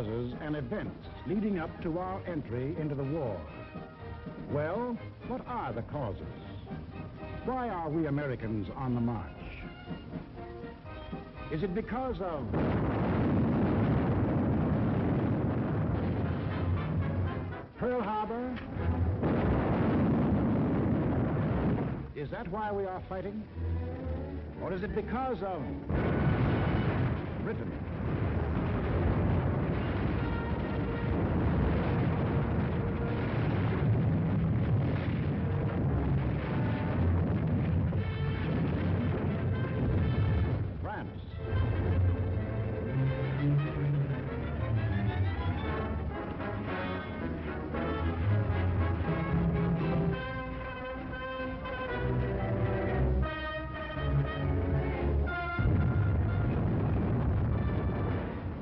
causes and events leading up to our entry into the war. Well, what are the causes? Why are we Americans on the march? Is it because of Pearl Harbor? Is that why we are fighting? Or is it because of Britain? France?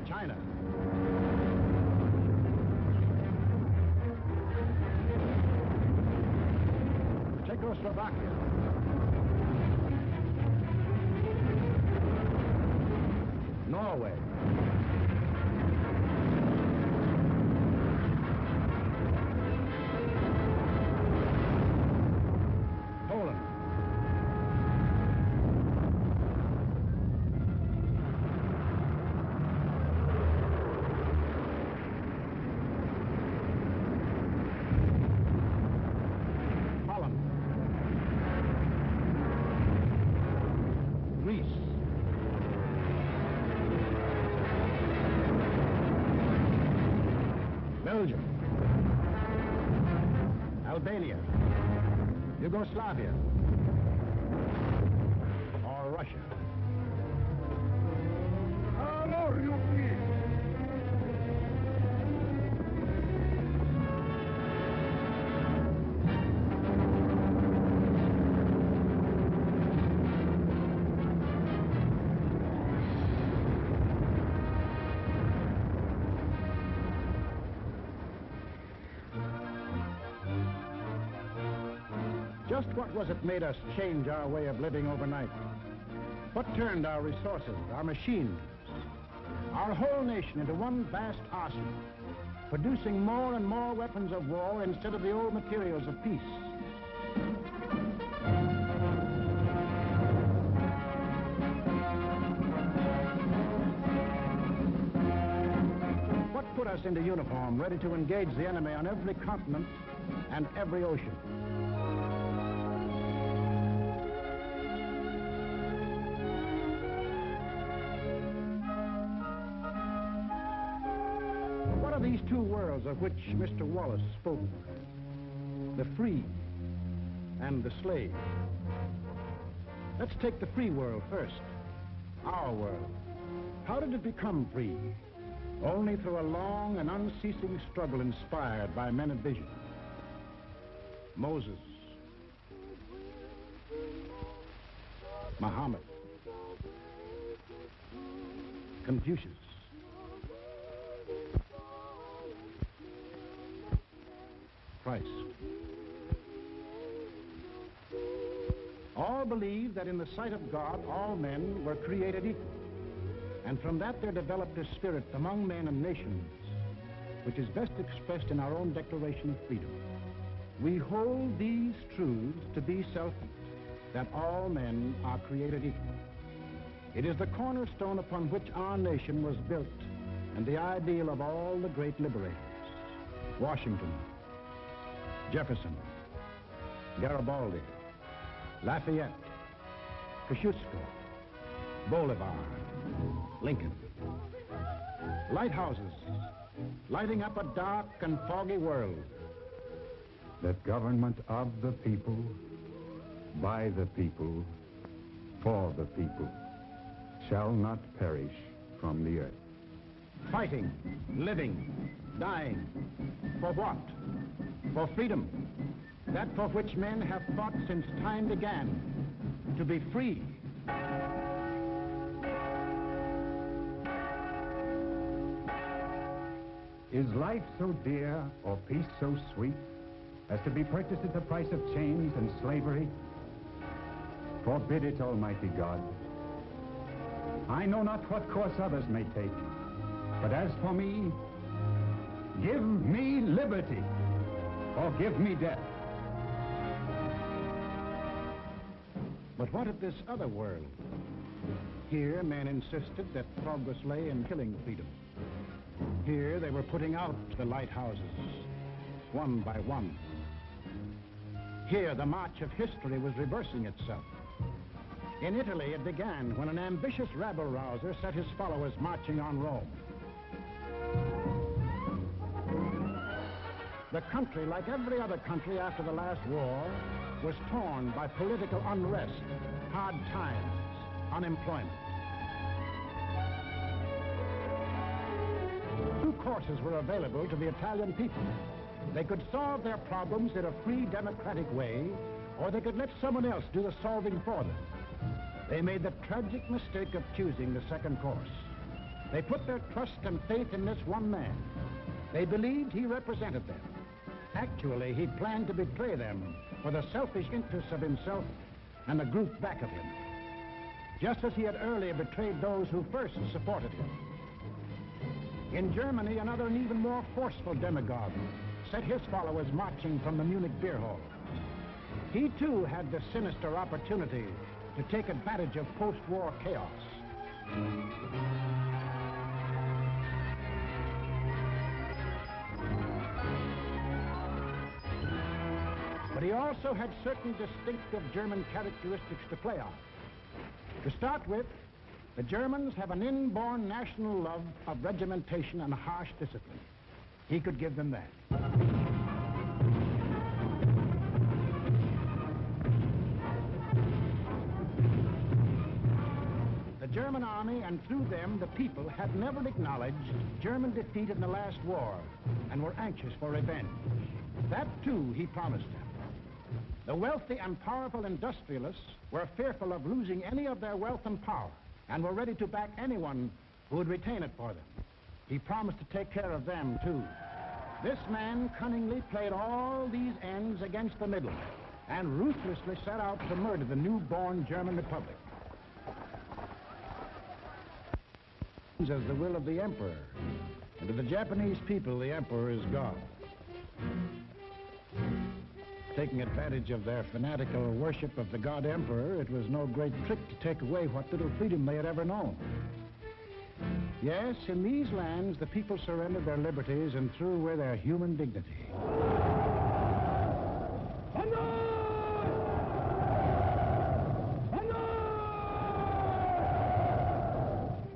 China? Czechoslovakia? Norway? Poland? Holland? Greece? Belgium? Albania? Yugoslavia? Or Russia? Just what was it made us change our way of living overnight? What turned our resources, our machines, our whole nation into one vast arsenal, producing more and more weapons of war instead of the old materials of peace? What put us into uniform, ready to engage the enemy on every continent and every ocean? What are these two worlds of which Mr. Wallace spoke? The free and the slave. Let's take the free world first. Our world. How did it become free? Only through a long and unceasing struggle inspired by men of vision. Moses, Muhammad, Confucius, Christ. All believed that in the sight of God, all men were created equal. And from that there developed a spirit among men and nations, which is best expressed in our own Declaration of Freedom. We hold these truths to be self-evident, that all men are created equal. It is the cornerstone upon which our nation was built, and the ideal of all the great liberators. Washington, Jefferson, Garibaldi, Lafayette, Kosciuszko, Bolivar, Lincoln. Lighthouses, lighting up a dark and foggy world. The government of the people, by the people, for the people, shall not perish from the earth. Fighting, living, dying. For what? For freedom. That for which men have fought since time began. To be free. Is life so dear, or peace so sweet, as to be purchased at the price of chains and slavery? Forbid it, Almighty God. I know not what course others may take, but as for me, Give me liberty, or give me death. But what of this other world? Here, men insisted that progress lay in killing freedom. Here, they were putting out the lighthouses, one by one. Here, the march of history was reversing itself. In Italy, it began when an ambitious rabble-rouser set his followers marching on Rome. The country, like every other country after the last war, was torn by political unrest, hard times, unemployment. Two courses were available to the Italian people. They could solve their problems in a free, democratic way, or they could let someone else do the solving for them. They made the tragic mistake of choosing the second course. They put their trust and faith in this one man. They believed he represented them. Actually, he planned to betray them for the selfish interests of himself and the group back of him, just as he had earlier betrayed those who first supported him. In Germany, another and even more forceful demagogue set his followers marching from the Munich beer hall. He too had the sinister opportunity to take advantage of post-war chaos. But he also had certain distinctive German characteristics to play on. To start with, the Germans have an inborn national love of regimentation and harsh discipline. He could give them that. The German army, and through them the people, had never acknowledged German defeat in the last war and were anxious for revenge. That too he promised them. The wealthy and powerful industrialists were fearful of losing any of their wealth and power and were ready to back anyone who would retain it for them. He promised to take care of them too. This man cunningly played all these ends against the middle and ruthlessly set out to murder the newborn German Republic. As the will of the emperor, and to the Japanese people, the emperor is God. Taking advantage of their fanatical worship of the god emperor, it was no great trick to take away what little freedom they had ever known. Yes, in these lands, the people surrendered their liberties and threw away their human dignity.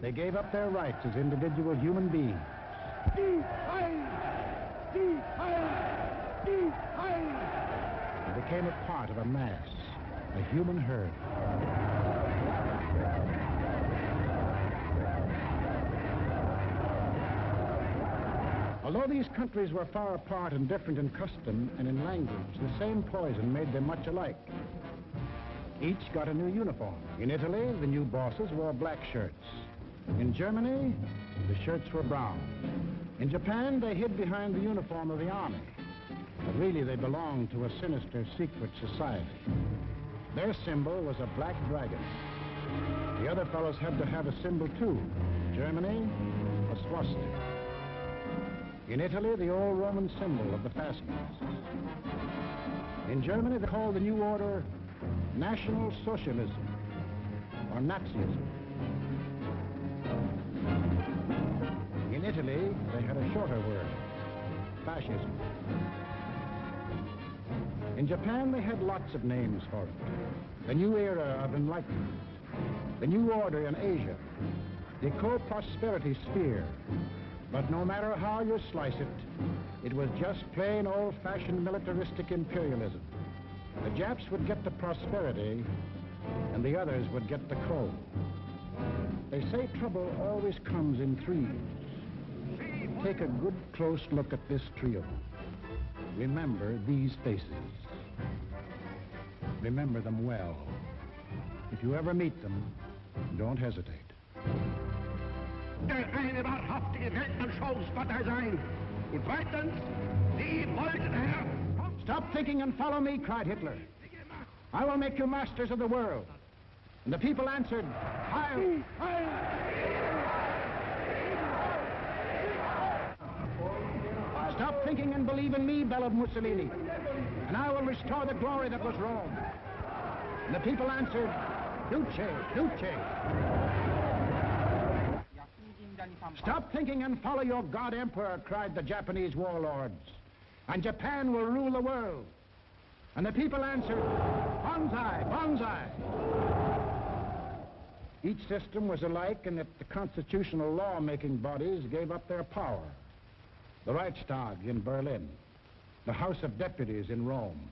They gave up their rights as individual human beings. And became a part of a mass, a human herd. Although these countries were far apart and different in custom and in language, the same poison made them much alike. Each got a new uniform. In Italy, the new bosses wore black shirts. In Germany, the shirts were brown. In Japan, they hid behind the uniform of the army. But really, they belonged to a sinister, secret society. Their symbol was a black dragon. The other fellows had to have a symbol, too. Germany, a swastika. In Italy, the old Roman symbol of the fascists. In Germany, they called the new order National Socialism, or Nazism. In Italy, they had a shorter word, fascism. In Japan, they had lots of names for it. The new era of enlightenment, the new order in Asia, the co-prosperity sphere. But no matter how you slice it, it was just plain old-fashioned militaristic imperialism. The Japs would get the prosperity, and the others would get the coal. They say trouble always comes in threes. Take a good close look at this trio. Remember these faces. Remember them well. If you ever meet them, don't hesitate. Eine wahrhaftige Weltanschauungspartei sein. Und zweitens, Sie wollten, Herr... Stop thinking and follow me, cried Hitler. I will make you masters of the world. And the people answered, Heil! Heil! thinking and believe in me, bellowed Mussolini, and I will restore the glory that was Rome. And the people answered, Duce, Duce. Stop thinking and follow your God Emperor, cried the Japanese warlords, and Japan will rule the world. And the people answered, Banzai, Banzai. Each system was alike in that the constitutional law-making bodies gave up their power. The Reichstag in Berlin, the House of Deputies in Rome,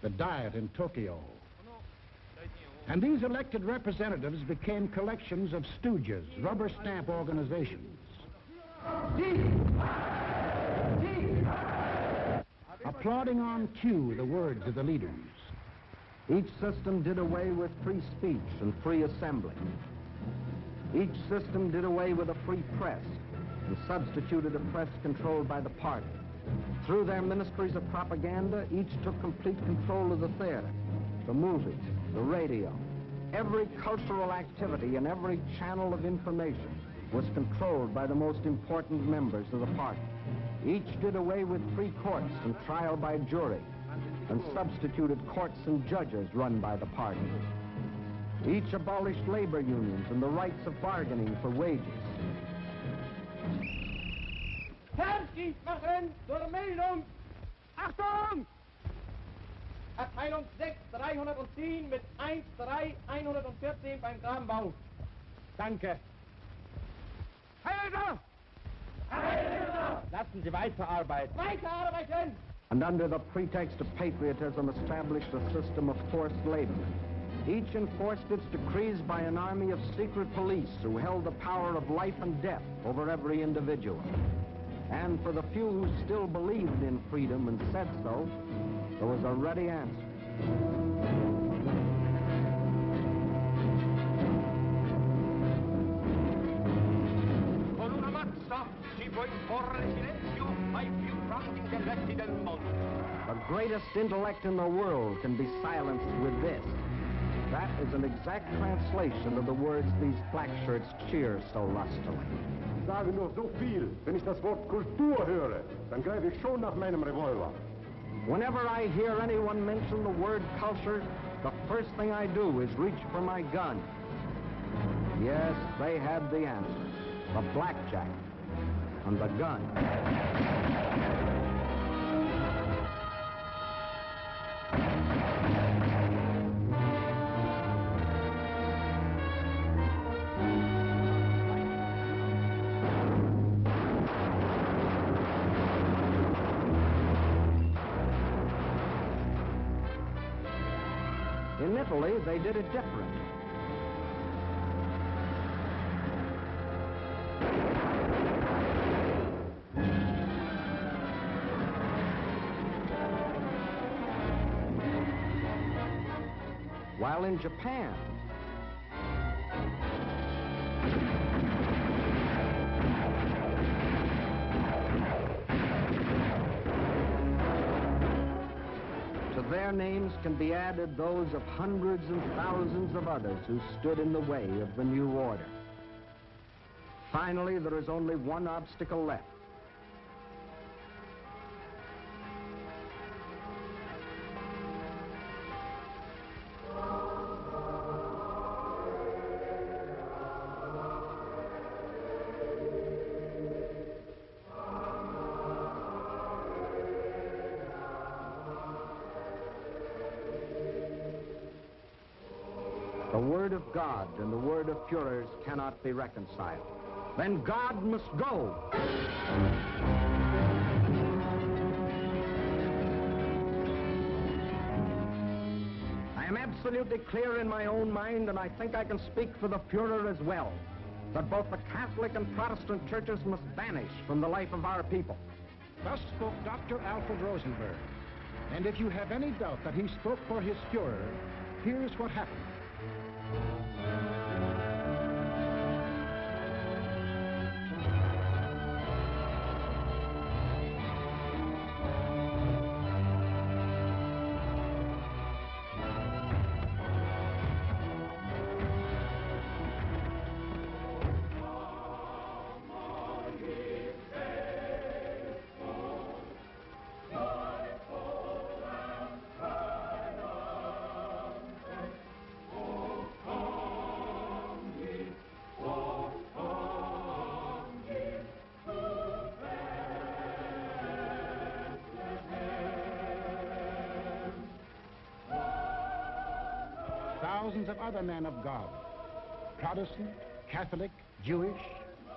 the Diet in Tokyo. And these elected representatives became collections of stooges, rubber stamp organizations. Applauding on cue the words of the leaders. Each system did away with free speech and free assembly. Each system did away with a free press and substituted a press controlled by the party. Through their ministries of propaganda, each took complete control of the theater, the movies, the radio. Every cultural activity and every channel of information was controlled by the most important members of the party. Each did away with free courts and trial by jury, and substituted courts and judges run by the party. Each abolished labor unions and the rights of bargaining for wages. Ferndienstwachen zur Meldung! Achtung! Abteilung 6, 310 mit 13114 beim Grabenbau. Danke. Heilser! Heilser! Lassen Sie weiterarbeiten. Weiterarbeiten! And under the pretext of patriotism established a system of forced labor. Each enforced its decrees by an army of secret police who held the power of life and death over every individual. And for the few who still believed in freedom and said so, there was a ready answer. Con una mazza si può imporre silenzio ai più grandi intelletti del mondo. The greatest intellect in the world can be silenced with this. That is an exact translation of the words these black shirts cheer so lustily. Ich sage nur so viel, wenn ich das Wort Kultur höre, dann greife ich schon nach meinem Revolver. Whenever I hear anyone mention the word culture, the first thing I do is reach for my gun. Yes, they had the answer. The blackjack and the gun. In Italy, they did it different. While in Japan, to their names can be added those of hundreds and thousands of others who stood in the way of the new order. Finally, there is only one obstacle left. The word of God and the word of Führers cannot be reconciled. Then God must go. I am absolutely clear in my own mind, and I think I can speak for the Führer as well, that both the Catholic and Protestant churches must vanish from the life of our people. Thus spoke Dr. Alfred Rosenberg. And if you have any doubt that he spoke for his Führer, here's what happened. thousands of other men of God, Protestant, Catholic, Jewish,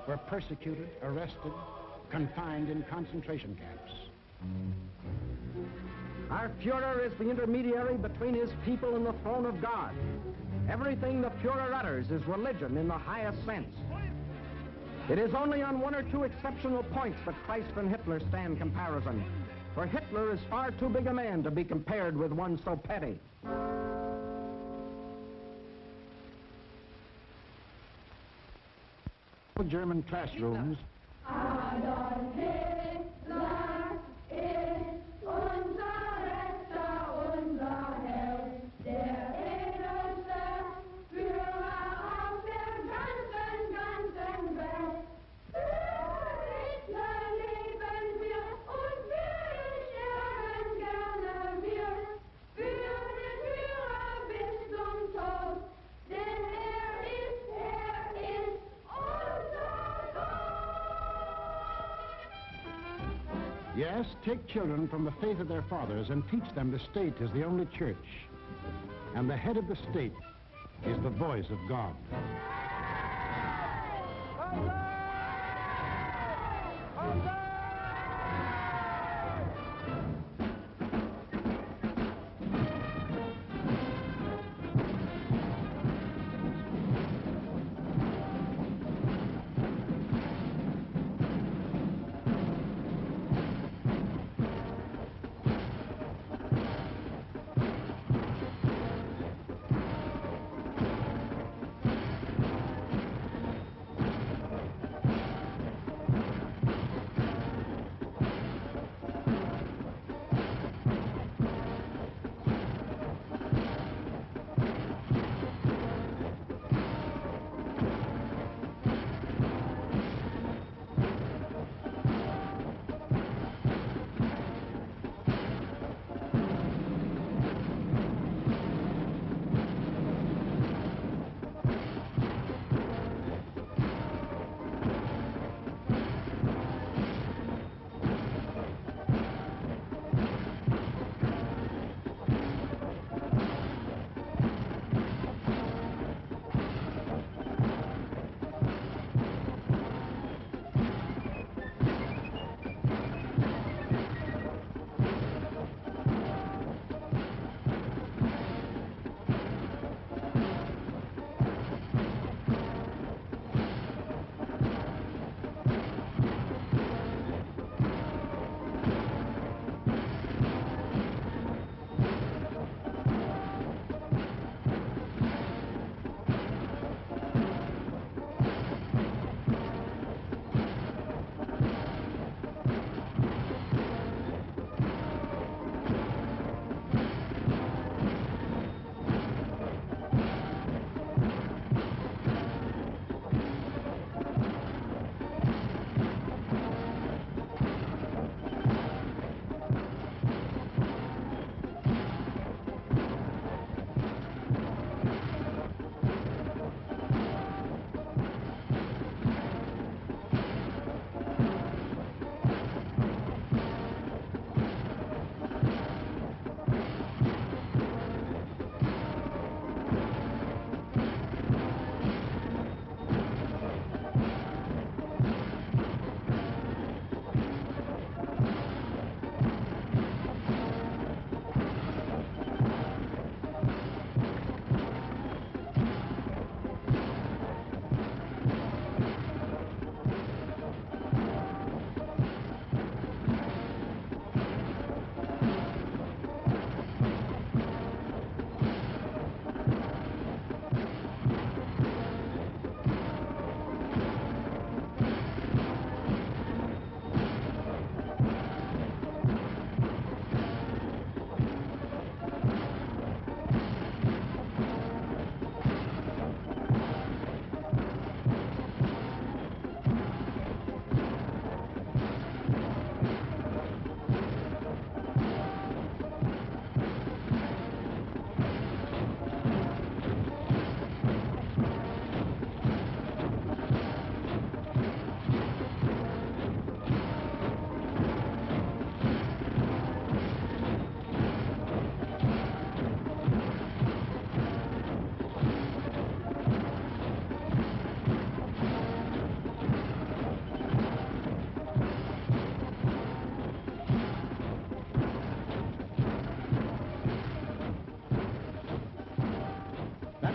were persecuted, arrested, confined in concentration camps. Our Führer is the intermediary between his people and the throne of God. Everything the Führer utters is religion in the highest sense. It is only on one or two exceptional points that Christ and Hitler stand comparison. For Hitler is far too big a man to be compared with one so petty. German classrooms. Adolf Hitler ist unser Retter, unser Held, der edelste Führer auf der ganzen Welt. Für Hitler leben wir und wir sterben gerne wir. Für den Führer bis zum Tod, denn er ist unser Gott. Yes, take children from the faith of their fathers and teach them the state is the only church. And the head of the state is the voice of God.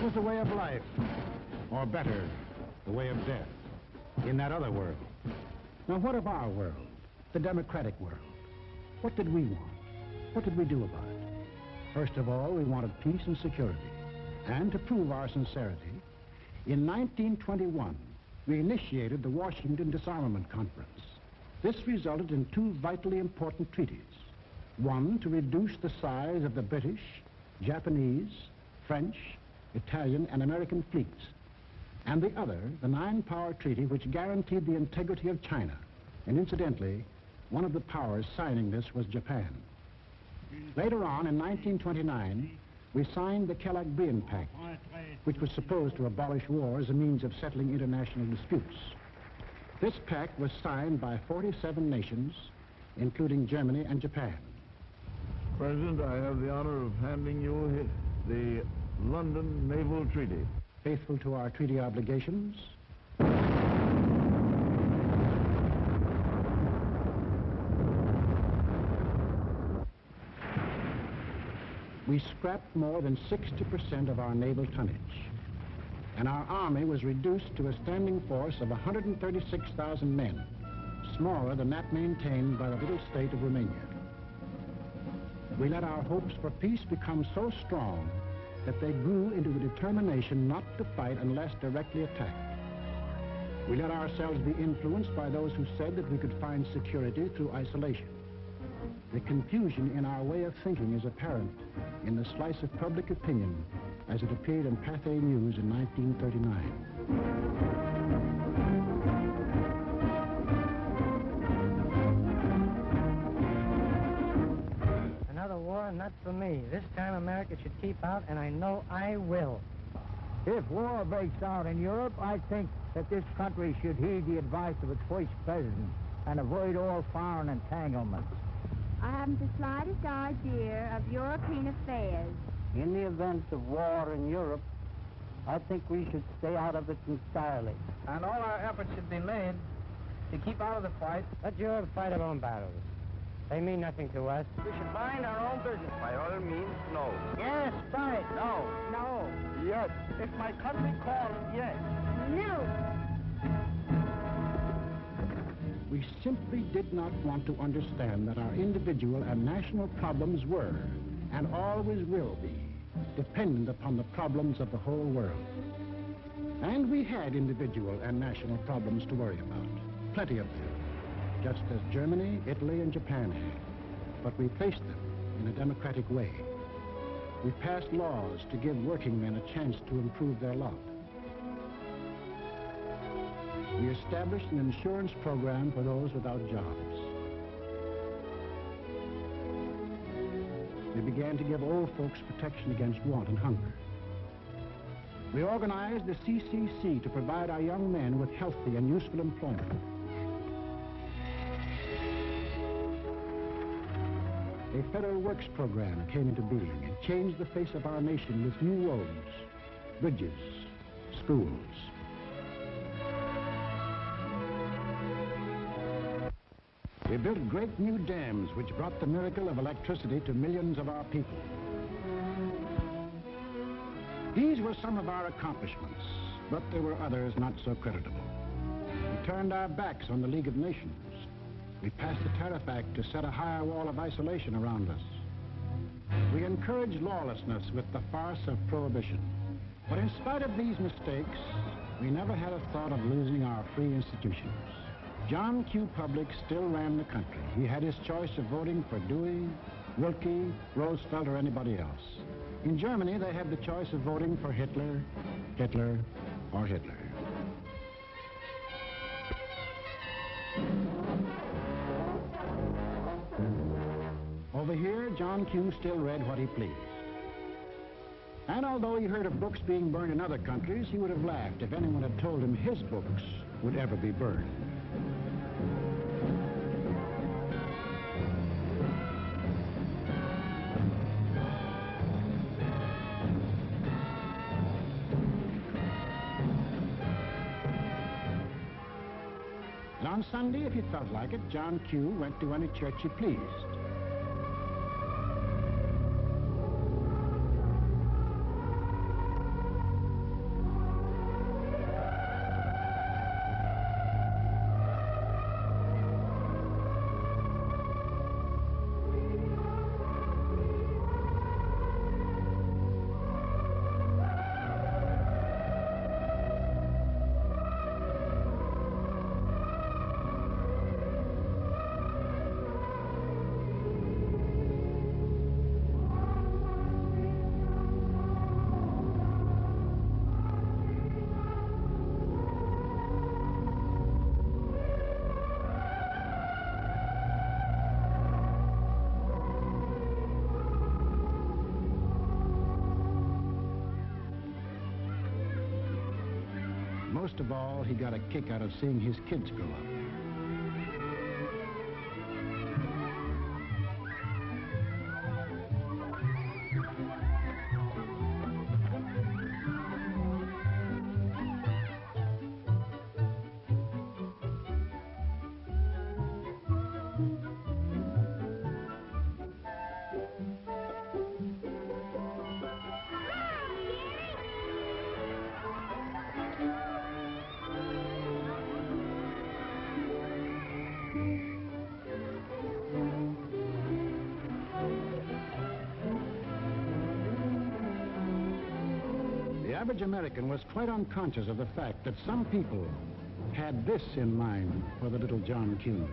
is the way of life, or better, the way of death, in that other world. Now, what of our world, the democratic world? What did we want? What did we do about it? First of all, we wanted peace and security. And to prove our sincerity, in 1921, we initiated the Washington Disarmament Conference. This resulted in two vitally important treaties. One, to reduce the size of the British, Japanese, French, Italian, and American fleets. And the other, the Nine-Power Treaty, which guaranteed the integrity of China. And incidentally, one of the powers signing this was Japan. Later on, in 1929, we signed the Kellogg-Briand Pact, which was supposed to abolish war as a means of settling international disputes. This pact was signed by 47 nations, including Germany and Japan. President, I have the honor of handing you the London Naval Treaty. Faithful to our treaty obligations, we scrapped more than 60% of our naval tonnage, and our army was reduced to a standing force of 136,000 men, smaller than that maintained by the little state of Romania. We let our hopes for peace become so strong that they grew into the determination not to fight unless directly attacked. We let ourselves be influenced by those who said that we could find security through isolation. The confusion in our way of thinking is apparent in the slice of public opinion as it appeared in Pathé News in 1939. Another war, not for me. This time America should keep out, and I know I will. If war breaks out in Europe, I think that this country should heed the advice of its first president and avoid all foreign entanglements. I haven't the slightest idea of European affairs. In the event of war in Europe, I think we should stay out of it entirely. And all our efforts should be made to keep out of the fight. Let Europe fight her own battles. They mean nothing to us. We should mind our own business. By all means, no. Yes, fight. No. No. Yes. If my country calls, yes. No. We simply did not want to understand that our individual and national problems were, and always will be, dependent upon the problems of the whole world. And we had individual and national problems to worry about, plenty of them, just as Germany, Italy, and Japan had. But we faced them in a democratic way. We passed laws to give working men a chance to improve their lot. We established an insurance program for those without jobs. We began to give old folks protection against want and hunger. We organized the CCC to provide our young men with healthy and useful employment. A federal works program came into being and changed the face of our nation with new roads, bridges, schools. We built great new dams which brought the miracle of electricity to millions of our people. These were some of our accomplishments, but there were others not so creditable. We turned our backs on the League of Nations. We passed the Tariff Act to set a higher wall of isolation around us. We encouraged lawlessness with the farce of prohibition. But in spite of these mistakes, we never had a thought of losing our free institutions. John Q. Public still ran the country. He had his choice of voting for Dewey, Wilkie, Roosevelt, or anybody else. In Germany, they had the choice of voting for Hitler, Hitler, or Hitler. Over here, John Q. still read what he pleased. And although he heard of books being burned in other countries, he would have laughed if anyone had told him his books would ever be burned. And on Sunday, if he felt like it, John Q. went to any church he pleased. most of all, he got a kick out of seeing his kids grow up. The average American was quite unconscious of the fact that some people had this in mind for the little John Q.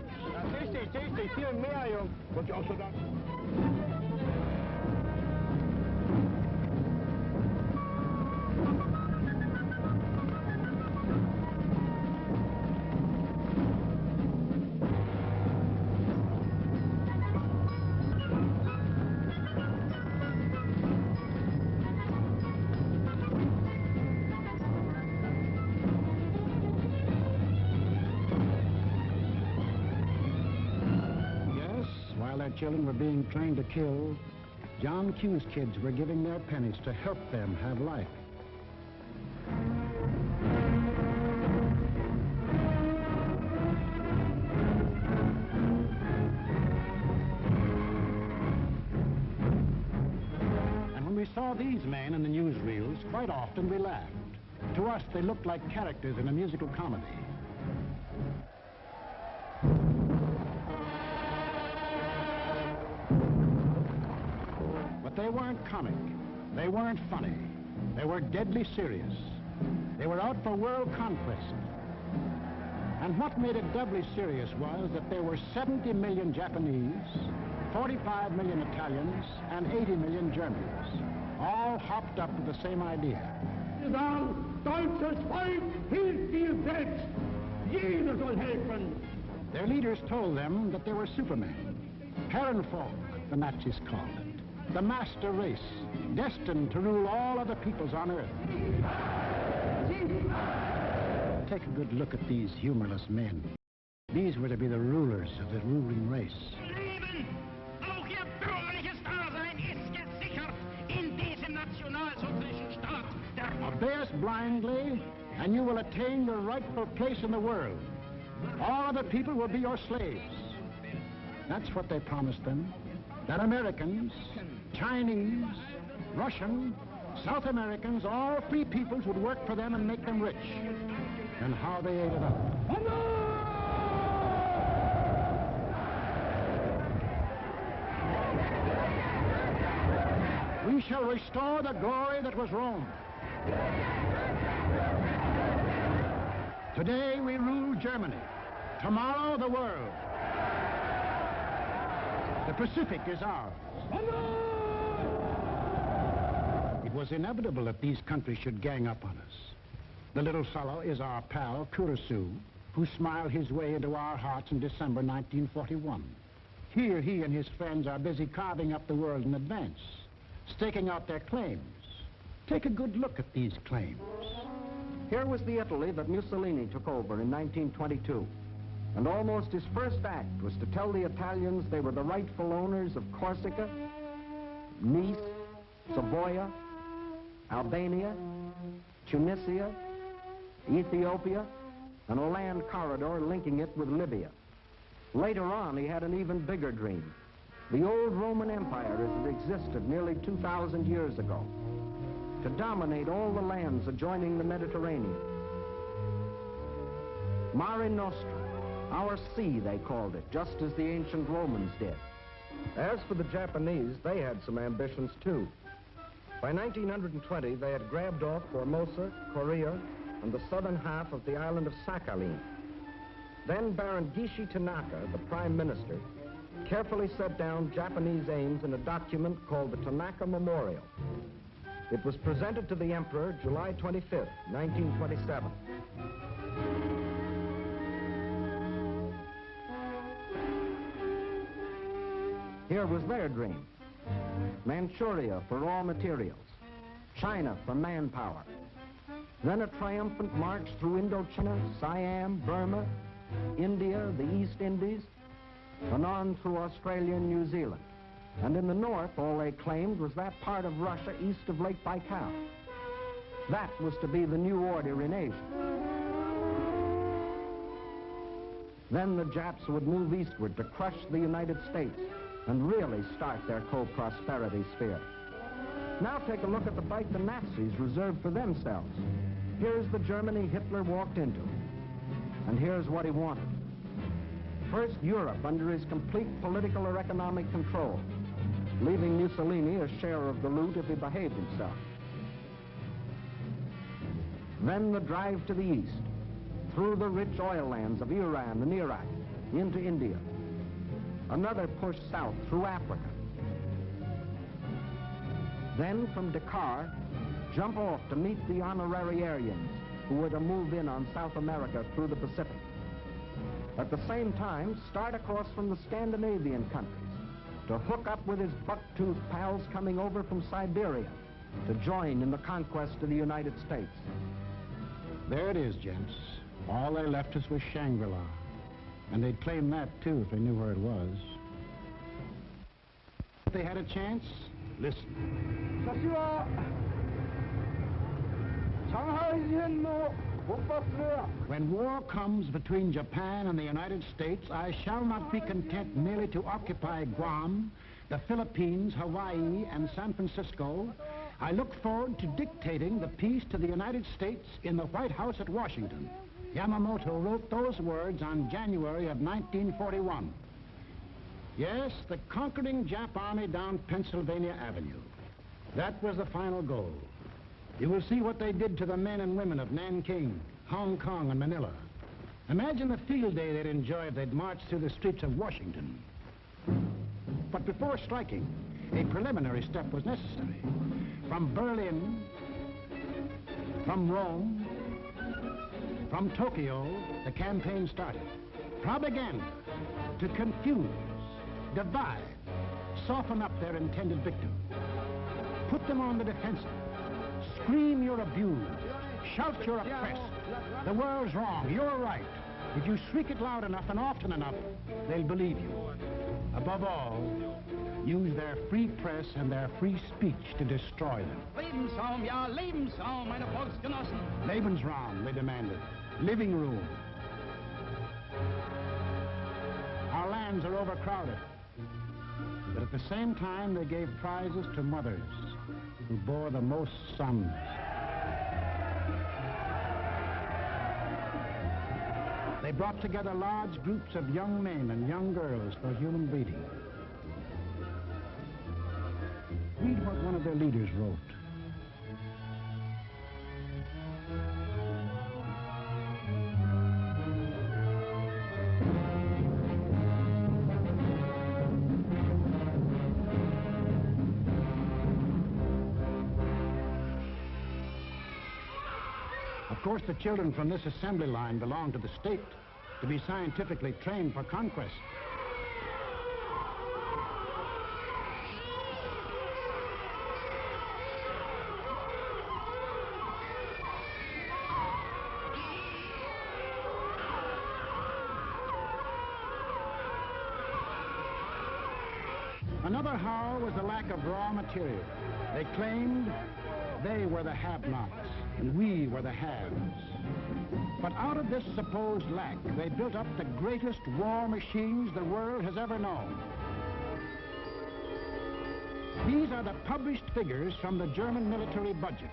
Children were being trained to kill, John Q's kids were giving their pennies to help them have life. And when we saw these men in the newsreels, quite often we laughed. To us, they looked like characters in a musical comedy. They weren't comic. They weren't funny. They were deadly serious. They were out for world conquest. And what made it doubly serious was that there were 70 million Japanese, 45 million Italians, and 80 million Germans, all hopped up with the same idea. Deutsches Volk hilft dir selbst. Jeder soll helfen. Their leaders told them that they were supermen, Herrenvolk, the Nazis called it. The master race, destined to rule all other peoples on Earth. Take a good look at these humorless men. These were to be the rulers of the ruling race. Leben, auch ihr bürgerliches Dasein ist gesichert in diesem nationalsozialistischen Staat. Obey us blindly, and you will attain your rightful place in the world. All other people will be your slaves. That's what they promised them. That Americans, Chinese, Russian, South Americans, all free peoples would work for them and make them rich. And how they ate it up. We shall restore the glory that was Rome. Today we rule Germany. Tomorrow the world. The Pacific is ours. It was inevitable that these countries should gang up on us. The little fellow is our pal, Kurosu, who smiled his way into our hearts in December 1941. Here he and his friends are busy carving up the world in advance, staking out their claims. Take a good look at these claims. Here was the Italy that Mussolini took over in 1922. And almost his first act was to tell the Italians they were the rightful owners of Corsica, Nice, Savoia, Albania, Tunisia, Ethiopia, and a land corridor linking it with Libya. Later on, he had an even bigger dream. The old Roman Empire as it existed nearly 2,000 years ago. To dominate all the lands adjoining the Mediterranean. Mare Nostrum. Our sea, they called it, just as the ancient Romans did. As for the Japanese, they had some ambitions, too. By 1920, they had grabbed off Formosa, Korea, and the southern half of the island of Sakhalin. Then Baron Gishi Tanaka, the prime minister, carefully set down Japanese aims in a document called the Tanaka Memorial. It was presented to the Emperor July 25th, 1927. Here was their dream. Manchuria for raw materials. China for manpower. Then a triumphant march through Indochina, Siam, Burma, India, the East Indies, and on through Australia and New Zealand. And in the north, all they claimed was that part of Russia east of Lake Baikal. That was to be the new order in Asia. Then the Japs would move eastward to crush the United States and really start their co-prosperity sphere. Now take a look at the fight the Nazis reserved for themselves. Here's the Germany Hitler walked into, and here's what he wanted. First, Europe under his complete political or economic control, leaving Mussolini a share of the loot if he behaved himself. Then the drive to the east, through the rich oil lands of Iran and Iraq, into India. Another push south through Africa. Then from Dakar, jump off to meet the honorary Aryans who were to move in on South America through the Pacific. At the same time, start across from the Scandinavian countries to hook up with his buck-toothed pals coming over from Siberia to join in the conquest of the United States. There it is, gents. All they left us was Shangri-La. And they'd claim that, too, if they knew where it was. If they had a chance, listen. When war comes between Japan and the United States, I shall not be content merely to occupy Guam, the Philippines, Hawaii, and San Francisco. I look forward to dictating the peace to the United States in the White House at Washington. Yamamoto wrote those words on January of 1941. Yes, the conquering Jap army down Pennsylvania Avenue. That was the final goal. You will see what they did to the men and women of Nanking, Hong Kong, and Manila. Imagine the field day they'd enjoy if they'd marched through the streets of Washington. But before striking, a preliminary step was necessary. From Berlin, from Rome, from Tokyo, the campaign started. Propaganda to confuse, divide, soften up their intended victim. Put them on the defensive. Scream you're abused. Shout you're oppressed. The world's wrong. You're right. If you shriek it loud enough and often enough, they'll believe you. Above all, use their free press and their free speech to destroy them. Lebensraum, ja, Lebensraum, meine Volksgenossen. Lebensraum, they demanded. Living room. Our lands are overcrowded. But at the same time, they gave prizes to mothers who bore the most sons. They brought together large groups of young men and young girls for human breeding. Read what one of their leaders wrote. Of course, the children from this assembly line belong to the state to be scientifically trained for conquest. Another howl was the lack of raw material. They claimed they were the have-nots and we were the haves. But out of this supposed lack, they built up the greatest war machines the world has ever known. These are the published figures from the German military budget.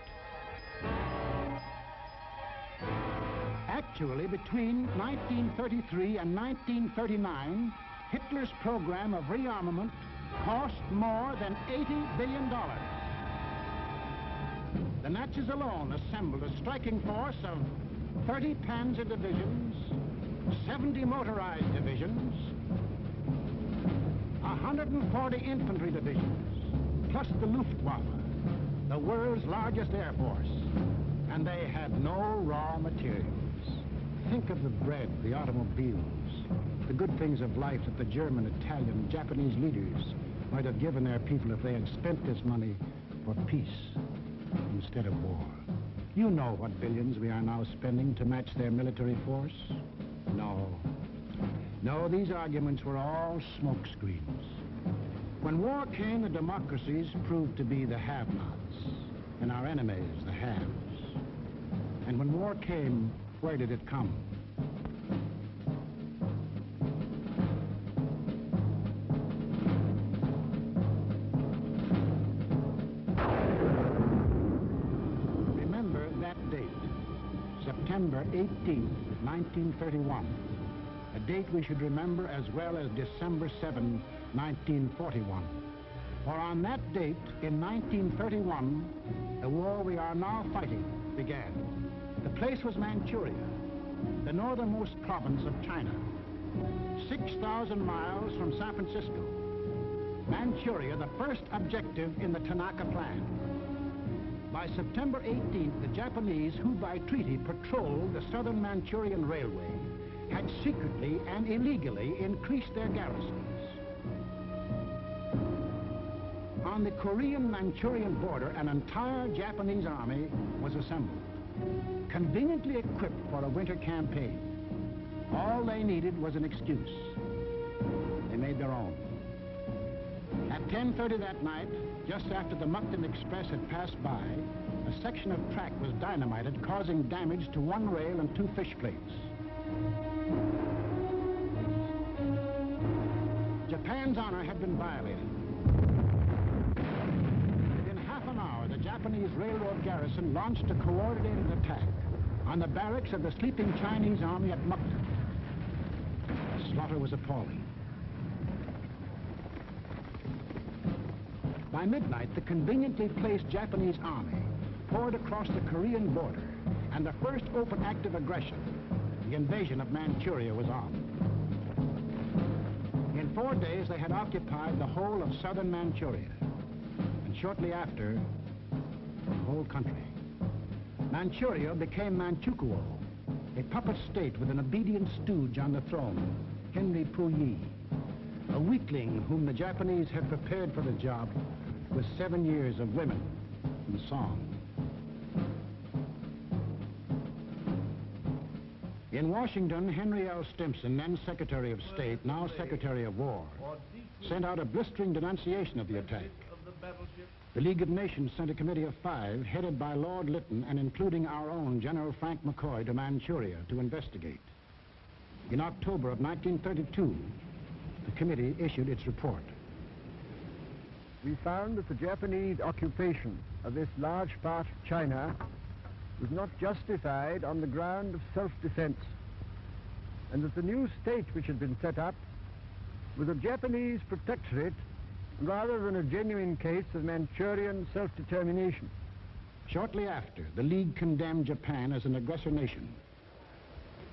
Actually, between 1933 and 1939, Hitler's program of rearmament cost more than $80 billion. The Nazis alone assembled a striking force of 30 panzer divisions, 70 motorized divisions, 140 infantry divisions, plus the Luftwaffe, the world's largest air force. And they had no raw materials. Think of the bread, the automobiles, the good things of life that the German, Italian, Japanese leaders might have given their people if they had spent this money for peace instead of war. You know what billions we are now spending to match their military force? No. No, these arguments were all smokescreens. When war came, the democracies proved to be the have-nots, and our enemies the haves. And when war came, where did it come? Remember that date, September 18, 1931. A date we should remember as well as December 7, 1941. For on that date, in 1931, the war we are now fighting began. The place was Manchuria, the northernmost province of China, 6,000 miles from San Francisco. Manchuria, the first objective in the Tanaka Plan. By September 18th, the Japanese, who by treaty patrolled the southern Manchurian Railway, had secretly and illegally increased their garrisons. On the Korean-Manchurian border, an entire Japanese army was assembled, conveniently equipped for a winter campaign. All they needed was an excuse. They made their own. At 10:30 that night, just after the Mukden Express had passed by, a section of track was dynamited, causing damage to one rail and 2 fish plates. Japan's honor had been violated. Within half an hour, the Japanese railroad garrison launched a coordinated attack on the barracks of the sleeping Chinese army at Mukden. The slaughter was appalling. By midnight, the conveniently placed Japanese army poured across the Korean border, and the first open act of aggression, the invasion of Manchuria, was on. In 4 days, they had occupied the whole of southern Manchuria, and shortly after, the whole country. Manchuria became Manchukuo, a puppet state with an obedient stooge on the throne, Henry Puyi, a weakling whom the Japanese had prepared for the job with 7 years of women and song. In Washington, Henry L. Stimson, then Secretary of State, now Secretary of War, sent out a blistering denunciation of the attack. The League of Nations sent a committee of 5, headed by Lord Lytton and including our own General Frank McCoy, to Manchuria to investigate. In October of 1932, the committee issued its report. We found that the Japanese occupation of this large part of China was not justified on the ground of self-defense, and that the new state which had been set up was a Japanese protectorate rather than a genuine case of Manchurian self-determination. Shortly after, the League condemned Japan as an aggressor nation.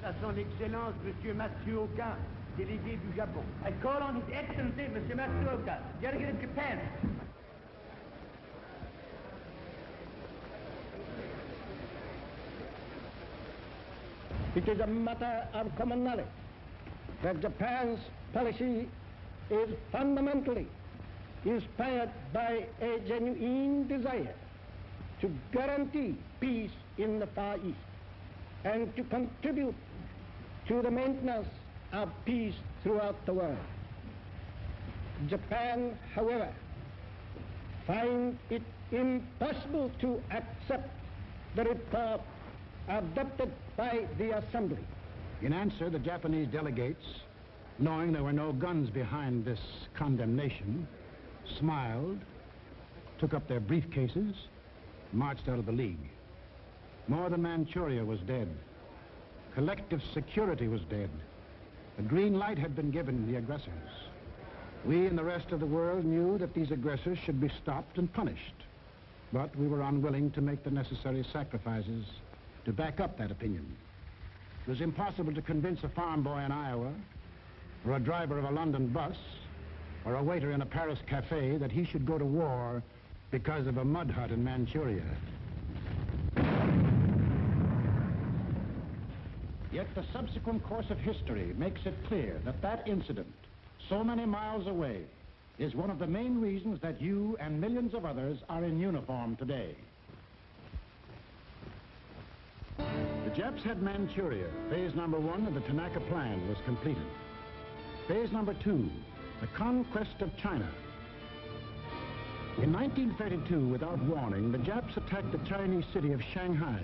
À son Excellence, Monsieur Matsuoka, délégué du Japon. I call on His Excellency, Monsieur Matsuoka, delegate of Japan. It is a matter of common knowledge that Japan's policy is fundamentally inspired by a genuine desire to guarantee peace in the Far East and to contribute to the maintenance of peace throughout the world. Japan, however, finds it impossible to accept the report adopted by the Assembly. In answer, the Japanese delegates, knowing there were no guns behind this condemnation, smiled, took up their briefcases, marched out of the League. More than Manchuria was dead. Collective security was dead. The green light had been given to the aggressors. We and the rest of the world knew that these aggressors should be stopped and punished. But we were unwilling to make the necessary sacrifices to back up that opinion. It was impossible to convince a farm boy in Iowa, or a driver of a London bus, or a waiter in a Paris cafe that he should go to war because of a mud hut in Manchuria. Yet the subsequent course of history makes it clear that that incident, so many miles away, is one of the main reasons that you and millions of others are in uniform today. The Japs had Manchuria. Phase number 1 of the Tanaka Plan was completed. Phase number 2, the conquest of China. In 1932, without warning, the Japs attacked the Chinese city of Shanghai.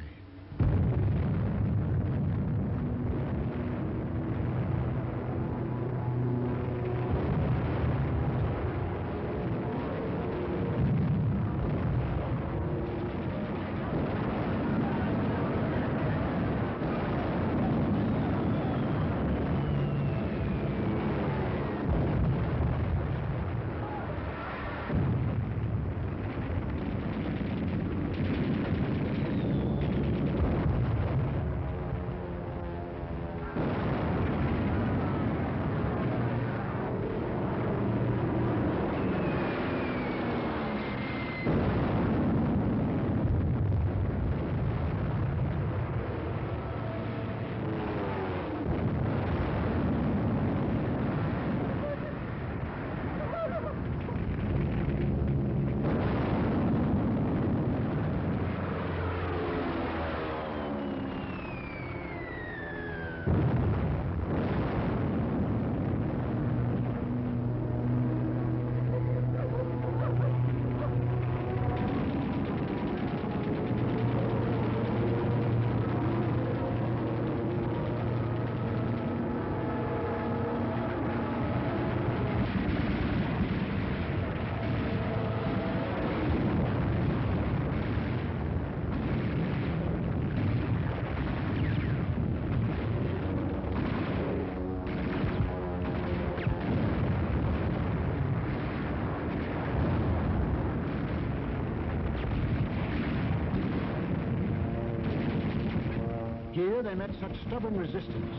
Here they met such stubborn resistance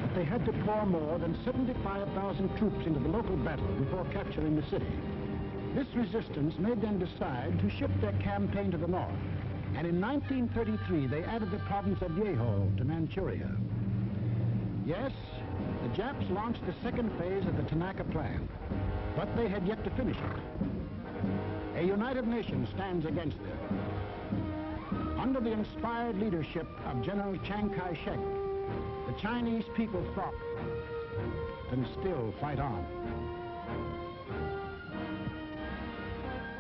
that they had to pour more than 75,000 troops into the local battle before capturing the city. This resistance made them decide to shift their campaign to the north, and in 1933 they added the province of Yehol to Manchuria. Yes, the Japs launched the second phase of the Tanaka Plan, but they had yet to finish it. A united nation stands against them. Under the inspired leadership of General Chiang Kai-shek, the Chinese people fought and still fight on.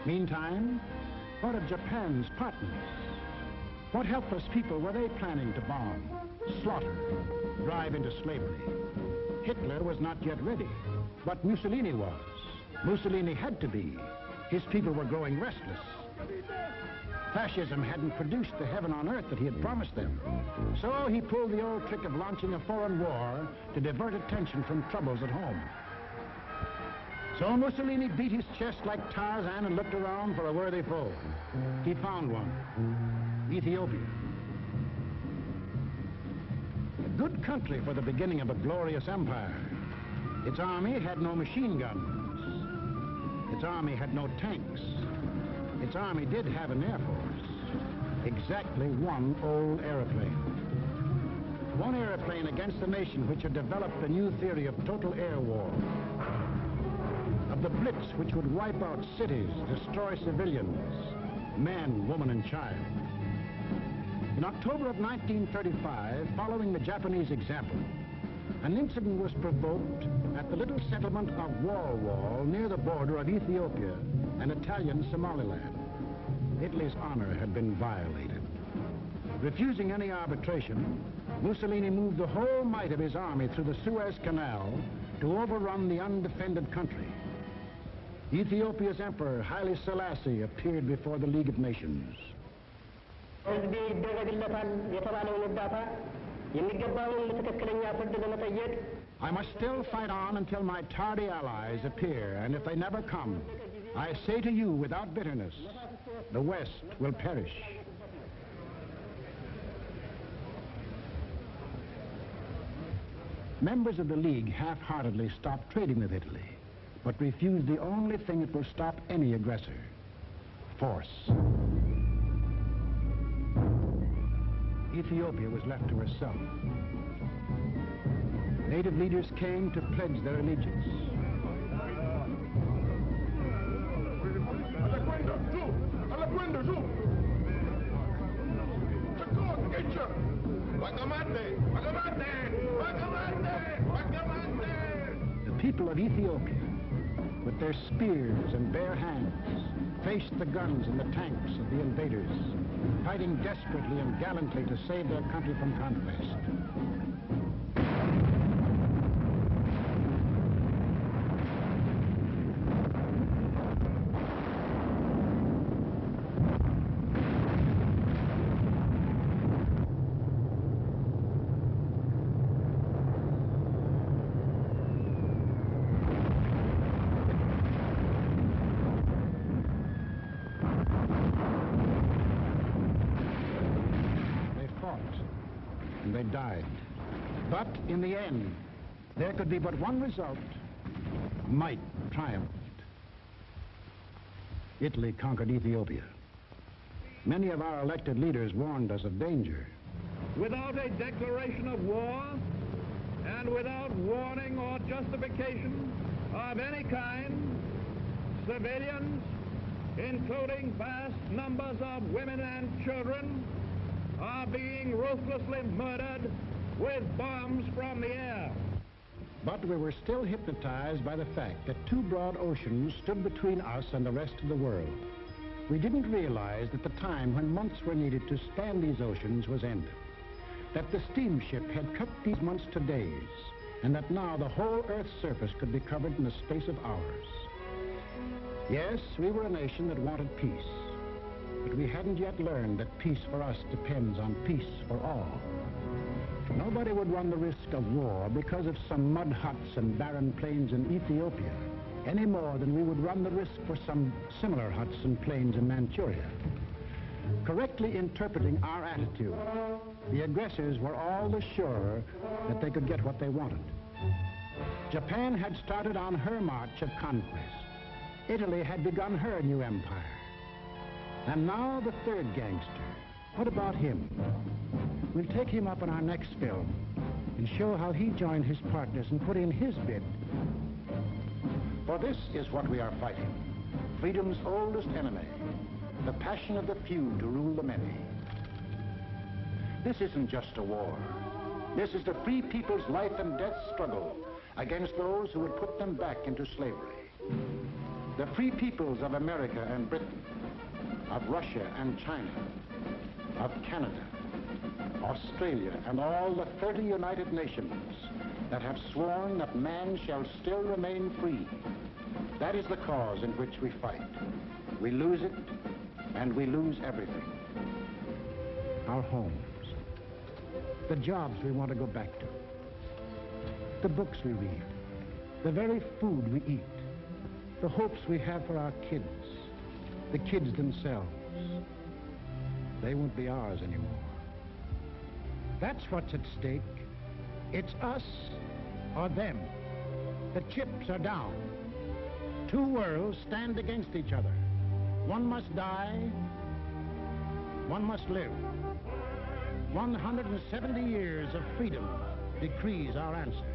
Meantime, what of Japan's partners? What helpless people were they planning to bomb, slaughter, drive into slavery? Hitler was not yet ready, but Mussolini was. Mussolini had to be. His people were growing restless. Fascism hadn't produced the heaven on earth that he had promised them. So he pulled the old trick of launching a foreign war to divert attention from troubles at home. So Mussolini beat his chest like Tarzan and looked around for a worthy foe. He found one, Ethiopia. A good country for the beginning of a glorious empire. Its army had no machine guns. Its army had no tanks. Its army did have an air force. Exactly one old airplane. One airplane against a nation which had developed a new theory of total air war. Of the blitz which would wipe out cities, destroy civilians, men, woman, and child. In October of 1935, following the Japanese example, an incident was provoked at the little settlement of Wall near the border of Ethiopia and Italian Somaliland. Italy's honor had been violated. Refusing any arbitration, Mussolini moved the whole might of his army through the Suez Canal to overrun the undefended country. Ethiopia's emperor, Haile Selassie, appeared before the League of Nations. I must still fight on until my tardy allies appear, and if they never come, I say to you without bitterness, the West will perish. Members of the League half-heartedly stopped trading with Italy, but refused the only thing that will stop any aggressor: force. Ethiopia was left to herself. Native leaders came to pledge their allegiance. The people of Ethiopia, with their spears and bare hands, faced the guns and the tanks of the invaders, fighting desperately and gallantly to save their country from conquest. And they died. But in the end, there could be but one result. Might triumphed. Italy conquered Ethiopia. Many of our elected leaders warned us of danger. Without a declaration of war and without warning or justification of any kind, civilians, including vast numbers of women and children, are being ruthlessly murdered with bombs from the air. But we were still hypnotized by the fact that two broad oceans stood between us and the rest of the world. We didn't realize that the time when months were needed to span these oceans was ended, that the steamship had cut these months to days, and that now the whole Earth's surface could be covered in the space of hours. Yes, we were a nation that wanted peace. But we hadn't yet learned that peace for us depends on peace for all. Nobody would run the risk of war because of some mud huts and barren plains in Ethiopia, any more than we would run the risk for some similar huts and plains in Manchuria. Correctly interpreting our attitude, the aggressors were all the surer that they could get what they wanted. Japan had started on her march of conquest. Italy had begun her new empire. And now the third gangster. What about him? We'll take him up in our next film and show how he joined his partners and put in his bid. For this is what we are fighting. Freedom's oldest enemy. The passion of the few to rule the many. This isn't just a war. This is the free people's life and death struggle against those who would put them back into slavery. The free peoples of America and Britain, of Russia and China, of Canada, Australia, and all the 30 United Nations that have sworn that man shall still remain free. That is the cause in which we fight. We lose it, and we lose everything. Our homes, the jobs we want to go back to, the books we read, the very food we eat, the hopes we have for our kids, the kids themselves. They won't be ours anymore. That's what's at stake. It's us or them. The chips are down. Two worlds stand against each other. One must die, one must live. 170 years of freedom decrees our answer.